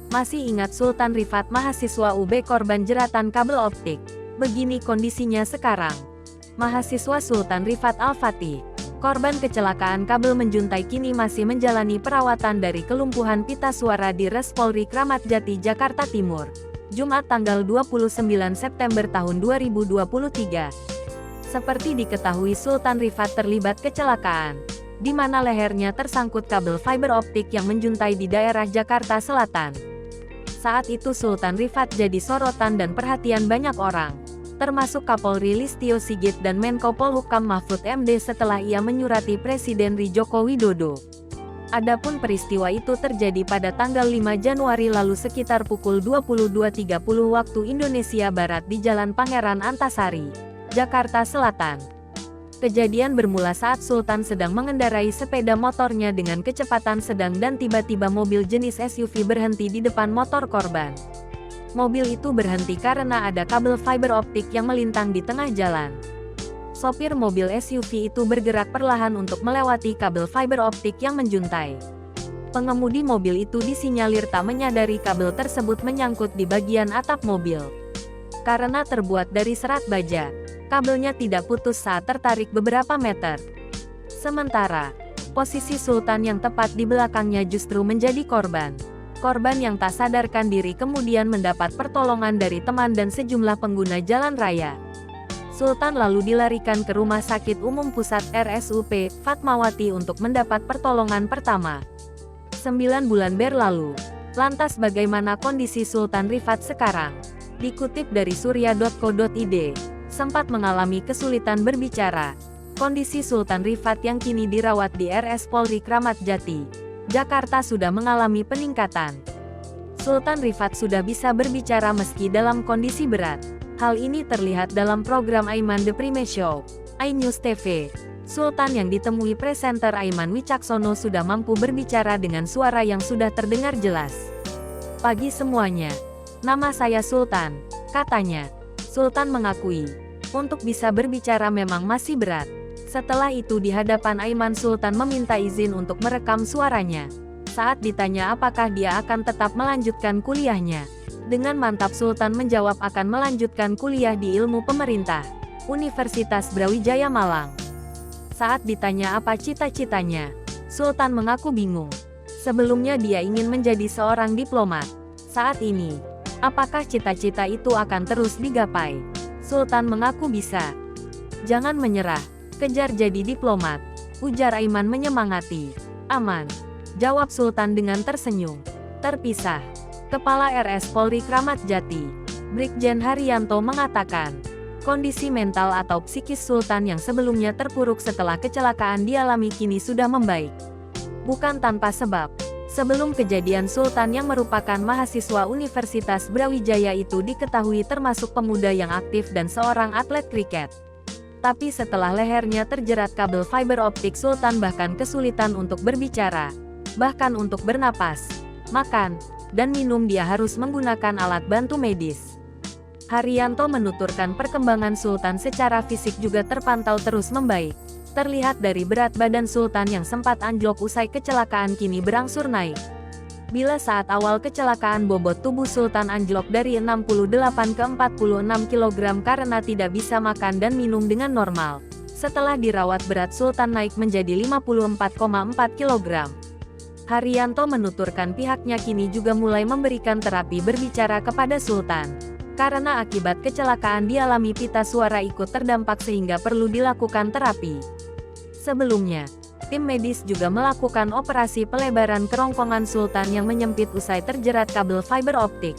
Masih ingat Sultan Rifat mahasiswa UB korban jeratan kabel optik? Begini kondisinya sekarang. Mahasiswa Sultan Rifat Al-Fatih, korban kecelakaan kabel menjuntai kini masih menjalani perawatan dari kelumpuhan pita suara di Res Polri Kramat Jati, Jakarta Timur. Jumat tanggal 29 September tahun 2023. Seperti diketahui Sultan Rifat terlibat kecelakaan, di mana lehernya tersangkut kabel fiber optik yang menjuntai di daerah Jakarta Selatan. Saat itu Sultan Rifat jadi sorotan dan perhatian banyak orang, termasuk Kapolri Listio Sigit dan Menko Polhukam Mahfud MD setelah ia menyurati Presiden Joko Widodo. Adapun peristiwa itu terjadi pada tanggal 5 Januari lalu sekitar pukul 22.30 waktu Indonesia Barat di Jalan Pangeran Antasari, Jakarta Selatan. Kejadian bermula saat Sultan sedang mengendarai sepeda motornya dengan kecepatan sedang dan tiba-tiba mobil jenis SUV berhenti di depan motor korban. Mobil itu berhenti karena ada kabel fiber optik yang melintang di tengah jalan. Sopir mobil SUV itu bergerak perlahan untuk melewati kabel fiber optik yang menjuntai. Pengemudi mobil itu disinyalir tak menyadari kabel tersebut menyangkut di bagian atap mobil. Karena terbuat dari serat baja, kabelnya tidak putus saat tertarik beberapa meter. Sementara, posisi Sultan yang tepat di belakangnya justru menjadi korban. Korban yang tak sadarkan diri kemudian mendapat pertolongan dari teman dan sejumlah pengguna jalan raya. Sultan lalu dilarikan ke Rumah Sakit Umum Pusat RSUP Fatmawati untuk mendapat pertolongan pertama. 9 bulan berlalu. Lantas bagaimana kondisi Sultan Rifat sekarang? Dikutip dari surya.co.id, sempat mengalami kesulitan berbicara. Kondisi Sultan Rifat yang kini dirawat di RS Polri Kramat Jati, Jakarta sudah mengalami peningkatan. Sultan Rifat sudah bisa berbicara meski dalam kondisi berat. Hal ini terlihat dalam program Aiman The Prime Show, iNews TV. Sultan yang ditemui presenter Aiman Wicaksono sudah mampu berbicara dengan suara yang sudah terdengar jelas. Pagi semuanya. Nama saya Sultan, katanya. Sultan mengakui, untuk bisa berbicara memang masih berat. Setelah itu di hadapan Aiman Sultan meminta izin untuk merekam suaranya. Saat ditanya apakah dia akan tetap melanjutkan kuliahnya, dengan mantap Sultan menjawab akan melanjutkan kuliah di Ilmu Pemerintah, Universitas Brawijaya Malang. Saat ditanya apa cita-citanya, Sultan mengaku bingung. Sebelumnya dia ingin menjadi seorang diplomat. Saat ini, apakah cita-cita itu akan terus digapai? Sultan mengaku bisa. Jangan menyerah. Kejar jadi diplomat, ujar Aiman menyemangati. Aman, jawab Sultan dengan tersenyum. Terpisah. Kepala RS Polri Kramat Jati, Brigjen Haryanto mengatakan, kondisi mental atau psikis Sultan yang sebelumnya terpuruk setelah kecelakaan dialami kini sudah membaik. Bukan tanpa sebab, sebelum kejadian Sultan yang merupakan mahasiswa Universitas Brawijaya itu diketahui termasuk pemuda yang aktif dan seorang atlet kriket. Tapi setelah lehernya terjerat kabel fiber optik Sultan bahkan kesulitan untuk berbicara, bahkan untuk bernapas, makan, dan minum dia harus menggunakan alat bantu medis. Haryanto menuturkan perkembangan Sultan secara fisik juga terpantau terus membaik. Terlihat dari berat badan Sultan yang sempat anjlok usai kecelakaan kini berangsur naik. Bila saat awal kecelakaan bobot tubuh Sultan anjlok dari 68 ke 46 kg karena tidak bisa makan dan minum dengan normal. Setelah dirawat berat Sultan naik menjadi 54,4 kg. Haryanto menuturkan pihaknya kini juga mulai memberikan terapi berbicara kepada Sultan. Karena akibat kecelakaan dialami pita suara ikut terdampak sehingga perlu dilakukan terapi. Sebelumnya, tim medis juga melakukan operasi pelebaran kerongkongan Sultan yang menyempit usai terjerat kabel fiber optik.